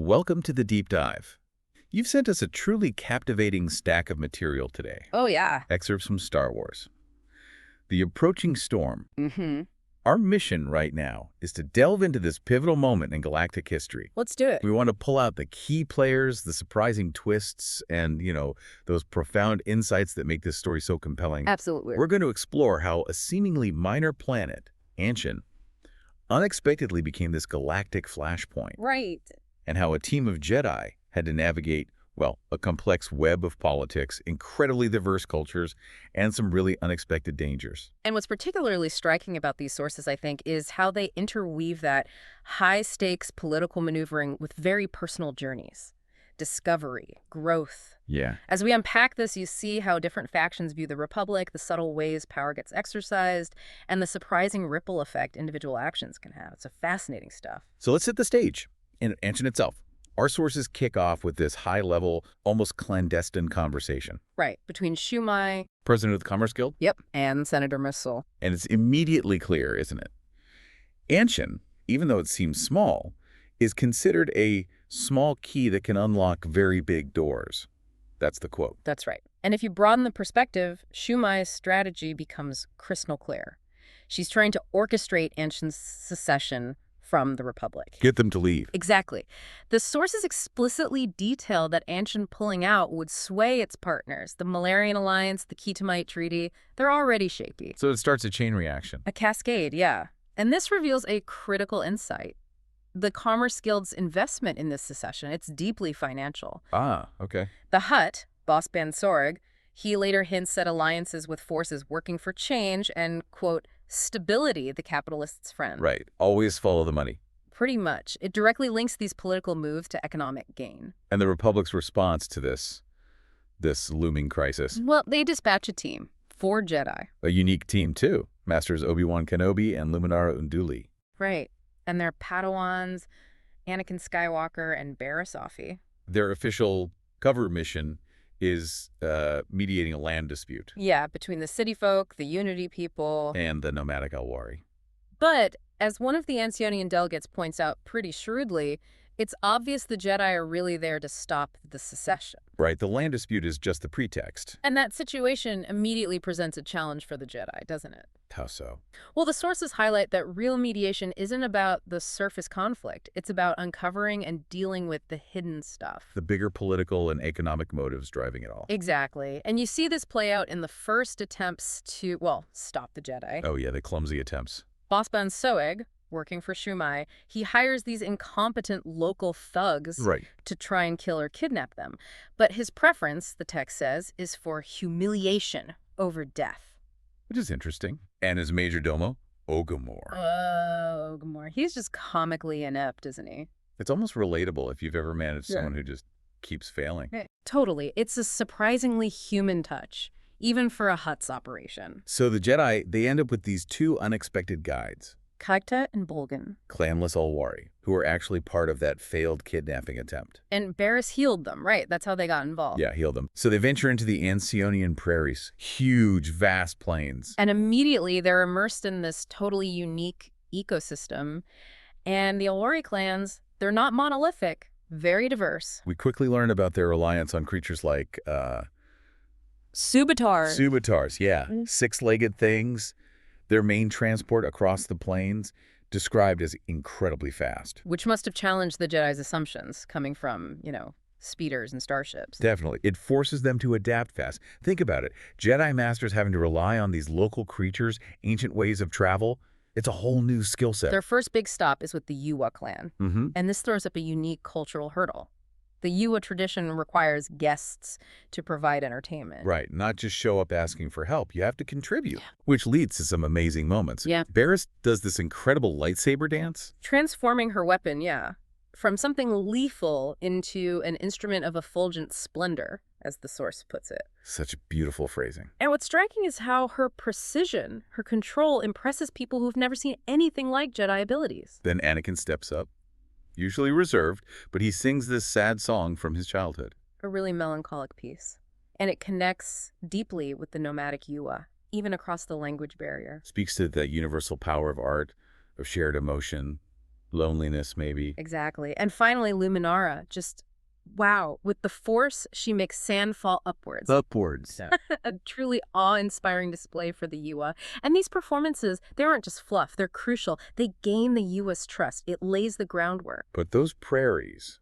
Welcome to the deep dive. You've sent us a truly captivating stack of material today. Oh, yeah. Excerpts from Star Wars. The approaching storm. Mm-hmm. Our mission right now is to delve into this pivotal moment in galactic history. Let's do it. We want to pull out the key players, the surprising twists, and, those profound insights that make this story so compelling. Absolutely. We're going to explore how a seemingly minor planet, Ansion, unexpectedly became this galactic flashpoint. Right. And how a team of Jedi had to navigate, well, a complex web of politics, incredibly diverse cultures, and some really unexpected dangers. And what's particularly striking about these sources, I think, is how they interweave that high-stakes political maneuvering with very personal journeys. Discovery, growth. Yeah. As we unpack this, you see how different factions view the Republic, the subtle ways power gets exercised, and the surprising ripple effect individual actions can have. It's a fascinating stuff. So let's set the stage. In Ansion itself, our sources kick off with this high-level, almost clandestine conversation. Right, between Shumai, President of the Commerce Guild? yep, and Senator Missile. And it's immediately clear, isn't it? Ansion, even though it seems small, is considered a small key that can unlock very big doors. That's the quote. That's right. And if you broaden the perspective, Shumai's strategy becomes crystal clear. She's trying to orchestrate Ansion's secession from the Republic. Get them to leave. Exactly. The sources explicitly detail that Ansion pulling out would sway its partners. The Malarian Alliance, the Ketamite Treaty, they're already shaky. So it starts a chain reaction. A cascade, yeah. And this reveals a critical insight. The Commerce Guild's investment in this secession, it's deeply financial. Ah, okay. The Hutt, boss man Soergg, he later hints at alliances with forces working for change and, quote, stability, the capitalist's friend. Right. Always follow the money. Pretty much. It directly links these political moves to economic gain. And the Republic's response to this looming crisis. Well, they dispatch a team, 4 Jedi. A unique team, too. Masters Obi-Wan Kenobi and Luminara Unduli. Right. And they're Padawans, Anakin Skywalker, and Barriss Offee. Their official cover mission is mediating a land dispute. Yeah, between the city folk, the Unity people, And the nomadic Alwari. But, as one of the Ansionian delegates points out pretty shrewdly, it's obvious the Jedi are really there to stop the secession. Right, the land dispute is just the pretext. And that situation immediately presents a challenge for the Jedi, doesn't it? How so? Well, the sources highlight that real mediation isn't about the surface conflict. It's about uncovering and dealing with the hidden stuff. The bigger political and economic motives driving it all. Exactly. And you see this play out in the first attempts to, well, stop the Jedi. Oh yeah, the clumsy attempts. Bossman Soergg, working for Shumai, he hires these incompetent local thugs Right. to try and kill or kidnap them. But his preference, the text says, is for humiliation over death. Which is interesting. And his major domo, Ogamor. Oh, Ogamor. He's just comically inept, isn't he? It's almost relatable if you've ever managed Yeah. someone who just keeps failing. Totally. It's a surprisingly human touch, even for a Hutt's operation. So the Jedi, they end up with these 2 unexpected guides. Kagta and Bolgan. Clanless Alwari, who are actually part of that failed kidnapping attempt. And Barriss healed them, right? That's how they got involved. Yeah, healed them. So they venture into the Ansionian prairies, huge, vast plains. And immediately they're immersed in this totally unique ecosystem. And the Alwari clans, they're not monolithic, very diverse. We quickly learn about their reliance on creatures like Subatars. Subatars, yeah. 6-legged things. Their main transport across the plains, described as incredibly fast. Which must have challenged the Jedi's assumptions, coming from, speeders and starships. Definitely. It forces them to adapt fast. Think about it. Jedi Masters having to rely on these local creatures, ancient ways of travel. It's a whole new skill set. Their first big stop is with the Yiwa clan. And this throws up a unique cultural hurdle. The Yiwa tradition requires guests to provide entertainment. Right. Not just show up asking for help. You have to contribute, which leads to some amazing moments. Yeah. Barriss does this incredible lightsaber dance. Transforming her weapon, yeah, from something lethal into an instrument of effulgent splendor, as the source puts it. Such beautiful phrasing. And what's striking is how her precision, her control, impresses people who've never seen anything like Jedi abilities. Then Anakin steps up, usually reserved, but he sings this sad song from his childhood. A really melancholic piece. And it connects deeply with the nomadic Yiwa, even across the language barrier. Speaks to the universal power of art, of shared emotion, Loneliness, maybe. Exactly. And finally, Luminara, just, wow. With the Force, she makes sand fall upwards. Upwards. A truly awe-inspiring display for the Yiwa. And these performances, they aren't just fluff, they're crucial. They gain the Yiwa's trust. It lays the groundwork. But those prairies,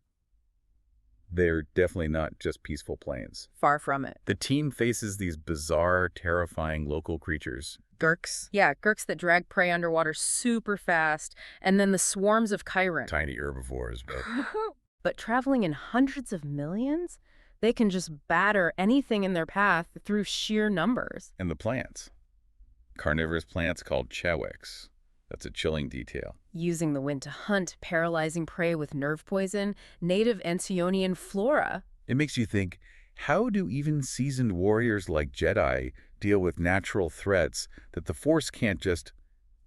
they're definitely not just peaceful plains. Far from it. The team faces these bizarre, terrifying local creatures. Gurks. Yeah, gurks that drag prey underwater super fast. And then the swarms of Chiron. Tiny herbivores, but... But traveling in hundreds of millions, they can just batter anything in their path through sheer numbers. And the plants. Carnivorous plants called chewiks. That's a chilling detail. Using the wind to hunt, paralyzing prey with nerve poison, native Ansionian flora. It makes you think, how do even seasoned warriors like Jedi deal with natural threats that the Force can't just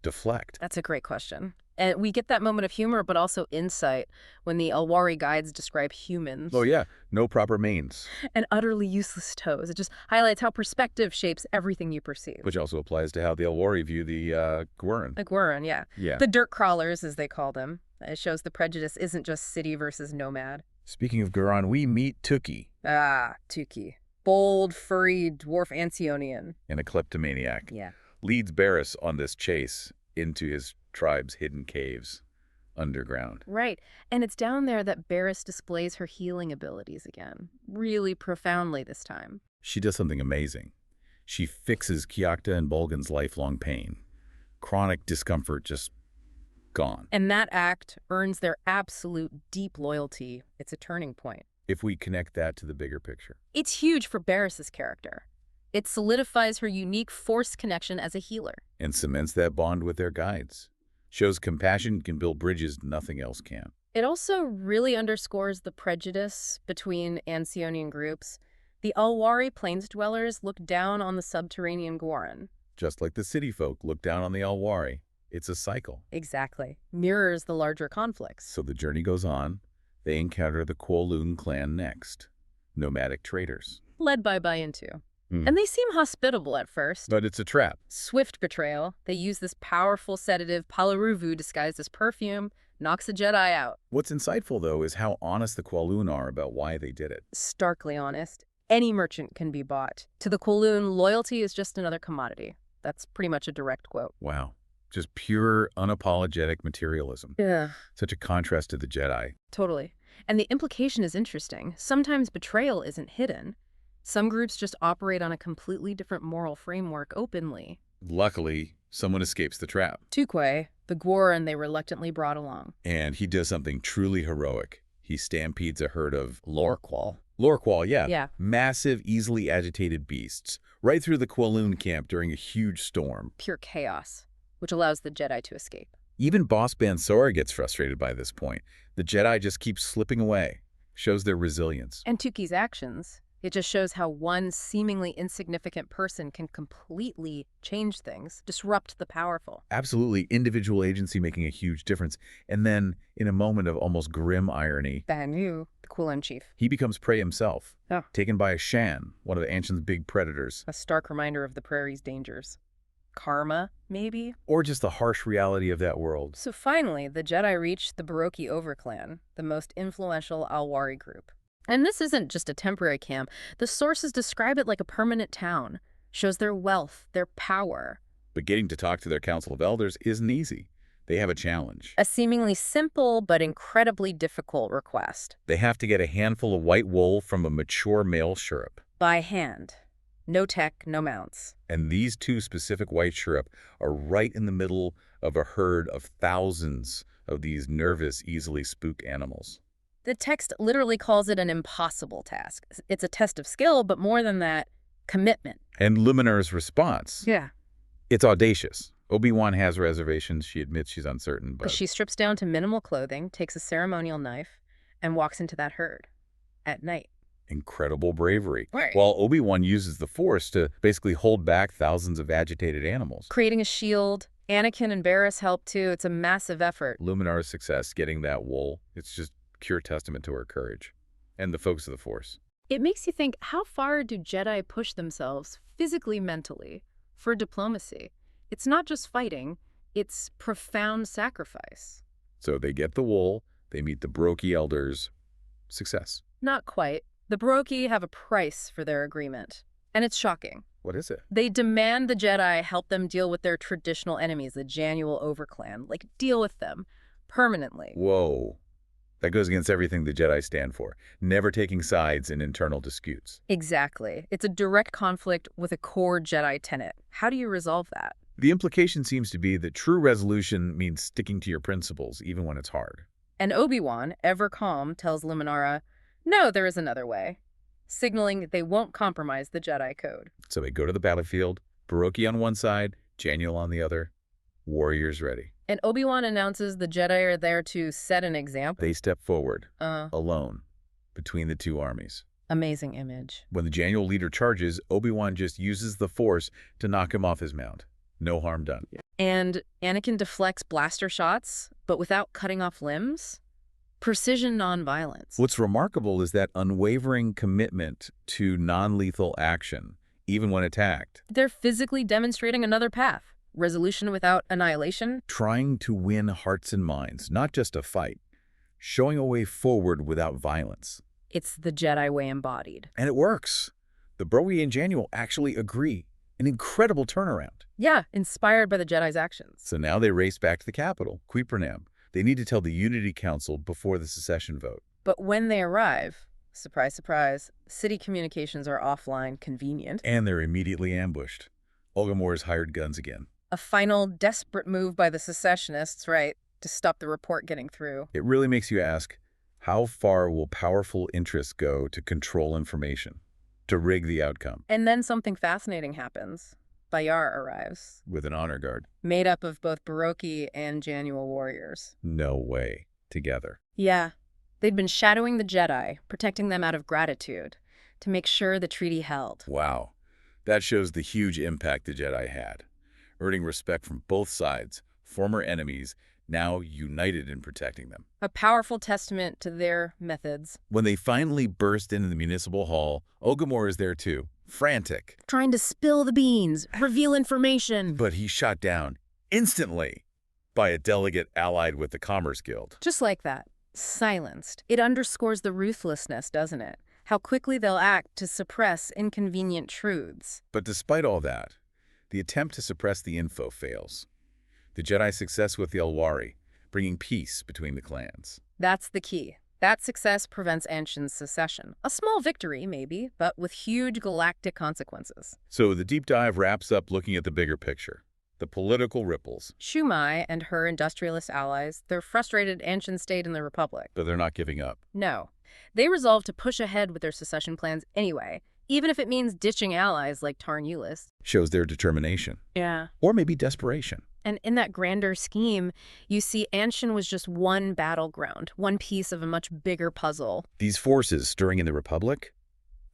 deflect? That's a great question. And we get that moment of humor, but also insight when the Alwari guides describe humans. Oh yeah, no proper manes. And utterly useless toes. It just highlights how perspective shapes everything you perceive. Which also applies to how the Alwari view the Qulun. The Qulun, yeah. Yeah. The dirt crawlers, as they call them. It shows the prejudice isn't just city versus nomad. Speaking of Qulun, we meet Tuki. Ah, Tuki. Bold, furry, dwarf Ansionian. And a kleptomaniac. Yeah. Leads Barriss on this chase into his tribe's hidden caves underground. Right. And it's down there that Barriss displays her healing abilities again. Really profoundly this time. She does something amazing. She fixes Kiakta and Bolgan's lifelong pain. Chronic discomfort just gone. And that act earns their absolute deep loyalty. It's a turning point. If we connect that to the bigger picture. It's huge for Barriss's character. It solidifies her unique Force connection as a healer. And cements that bond with their guides. Shows compassion can build bridges nothing else can. It also really underscores the prejudice between Ansionian groups. The Alwari plains dwellers look down on the subterranean Qulun. Just like the city folk look down on the Alwari. It's a cycle. Exactly. Mirrors the larger conflicts. So the journey goes on. They encounter the Qulun clan next. Nomadic traders. Led by Bayantu. And they seem hospitable at first. But it's a trap. Swift betrayal. They use this powerful sedative, Palaruvu, disguised as perfume, knocks a Jedi out. What's insightful, though, is how honest the Qulun are about why they did it. Starkly honest. Any merchant can be bought. To the Qulun, loyalty is just another commodity. That's pretty much a direct quote. Wow. Just pure, unapologetic materialism. Yeah. Such a contrast to the Jedi. Totally. And the implication is interesting. Sometimes betrayal isn't hidden. Some groups just operate on a completely different moral framework openly. Luckily, someone escapes the trap. Tukwe, the Qulun they reluctantly brought along. And he does something truly heroic. He stampedes a herd of Lorqual. Lorqual, yeah. Yeah. Massive, easily agitated beasts, right through the Qulun camp during a huge storm. Pure chaos, which allows the Jedi to escape. Even Boss Ban Soergg gets frustrated by this point. The Jedi just keep slipping away. Shows their resilience. And Tuki's actions. It just shows how one seemingly insignificant person can completely change things, disrupt the powerful. Absolutely, individual agency making a huge difference. And then, in a moment of almost grim irony, Banu, the Qulun chief. he becomes prey himself, Oh. taken by a Shan, one of the Ansion's big predators. A stark reminder of the prairie's dangers. Karma, maybe? Or just the harsh reality of that world. So finally, the Jedi reach the Borokii Overclan, the most influential Alwari group. And this isn't just a temporary camp. The sources describe it like a permanent town. Shows their wealth, their power. But getting to talk to their Council of Elders isn't easy. They have a challenge. A seemingly simple but incredibly difficult request. They have to get a handful of white wool from a mature male shurip. By hand. No tech, no mounts. And these two specific white shurip are right in the middle of a herd of thousands of these nervous, easily spooked animals. The text literally calls it an impossible task. It's a test of skill, but more than that, commitment. And Luminara's response? Yeah. It's audacious. Obi-Wan has reservations. She admits she's uncertain, but... She strips down to minimal clothing, takes a ceremonial knife, and walks into that herd. At night. Incredible bravery. Right. While Obi-Wan uses the Force to basically hold back thousands of agitated animals. Creating a shield. Anakin and Barriss help too. It's a massive effort. Luminara's success getting that wool, it's just pure testament to her courage and the focus of the Force. It makes you think, how far do Jedi push themselves, physically, mentally, for diplomacy? It's not just fighting, it's profound sacrifice. So they get the wool, they meet the Borokii elders. Success. Not quite. The Borokii have a price for their agreement. And it's shocking. What is it? They demand the Jedi help them deal with their traditional enemies, the Januul overclan. Like, deal with them. Permanently. Whoa. That goes against everything the Jedi stand for. Never taking sides in internal disputes. Exactly. It's a direct conflict with a core Jedi tenet. How do you resolve that? The implication seems to be that true resolution means sticking to your principles, even when it's hard. And Obi-Wan, ever calm, tells Luminara, no, there is another way, signaling they won't compromise the Jedi Code. So they go to the battlefield, Borokii on one side, Januul on the other, warriors ready. And Obi-Wan announces the Jedi are there to set an example. They step forward, alone, between the two armies. Amazing image. When the Januul leader charges, Obi-Wan just uses the Force to knock him off his mount. No harm done. And Anakin deflects blaster shots, but without cutting off limbs? Precision nonviolence. What's remarkable is that unwavering commitment to non-lethal action, even when attacked. They're physically demonstrating another path. Resolution without annihilation. Trying to win hearts and minds, not just a fight. Showing a way forward without violence. It's the Jedi way embodied. And it works. The Borokii and Januul actually agree. An incredible turnaround. Yeah, inspired by the Jedi's actions. So now they race back to the capital, Qulun. They need to tell the Unity Council before the secession vote. But when they arrive, surprise, surprise, city communications are offline, convenient. And they're immediately ambushed. Olgamore's hired guns again. A final desperate move by the secessionists, right, to stop the report getting through. It really makes you ask, how far will powerful interests go to control information, to rig the outcome? And then something fascinating happens. Bayar arrives. With an honor guard. Made up of both Borokii and Januul warriors. No way. Together. Yeah. They'd been shadowing the Jedi, protecting them out of gratitude, to make sure the treaty held. Wow. That shows the huge impact the Jedi had. Earning respect from both sides, former enemies, now united in protecting them. A powerful testament to their methods. When they finally burst into the municipal hall, Olgamore is there too, frantic. Trying to spill the beans, reveal information. But he's shot down instantly by a delegate allied with the Commerce Guild. Just like that. Silenced. It underscores the ruthlessness, doesn't it? How quickly they'll act to suppress inconvenient truths. But despite all that, the attempt to suppress the info fails. The Jedi's success with the Alwari, bringing peace between the clans. That's the key. That success prevents Ansion's secession. A small victory, maybe, but with huge galactic consequences. So the deep dive wraps up looking at the bigger picture. The political ripples. Shumai and her industrialist allies, they're frustrated Ansion stayed in the Republic. But they're not giving up. No. They resolve to push ahead with their secession plans anyway, even if it means ditching allies like Tarnulis. Shows their determination. Yeah. Or maybe desperation. And in that grander scheme, you see Ansion was just one battleground, one piece of a much bigger puzzle. These forces stirring in the Republic,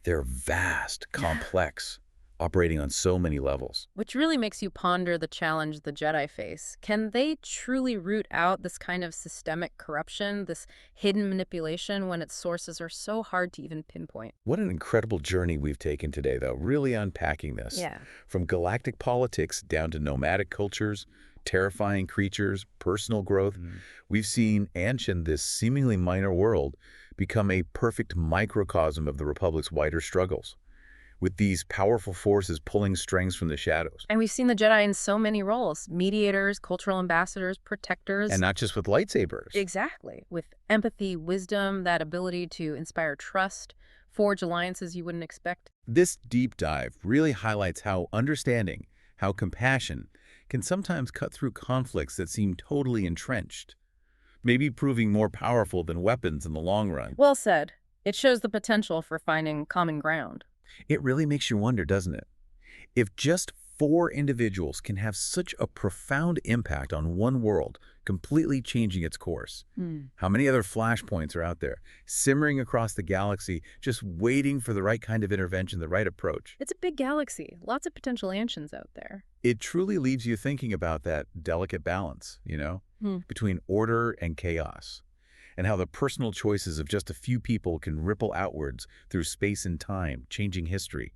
they're vast, complex, operating on so many levels. Which really makes you ponder the challenge the Jedi face. Can they truly root out this kind of systemic corruption, this hidden manipulation, when its sources are so hard to even pinpoint? What an incredible journey we've taken today, though, really unpacking this. Yeah. From galactic politics down to nomadic cultures, terrifying creatures, personal growth, we've seen Ansion, this seemingly minor world, become a perfect microcosm of the Republic's wider struggles, with these powerful forces pulling strings from the shadows. And we've seen the Jedi in so many roles: mediators, cultural ambassadors, protectors. And not just with lightsabers. Exactly. With empathy, wisdom, that ability to inspire trust, forge alliances you wouldn't expect. This deep dive really highlights how understanding, how compassion can sometimes cut through conflicts that seem totally entrenched, maybe proving more powerful than weapons in the long run. Well said. It shows the potential for finding common ground. It really makes you wonder, doesn't it? If just 4 individuals can have such a profound impact on one world, completely changing its course, how many other flashpoints are out there, simmering across the galaxy, just waiting for the right kind of intervention, the right approach? It's a big galaxy. Lots of potential Ansions out there. It truly leaves you thinking about that delicate balance, between order and chaos, and how the personal choices of just a few people can ripple outwards through space and time, changing history.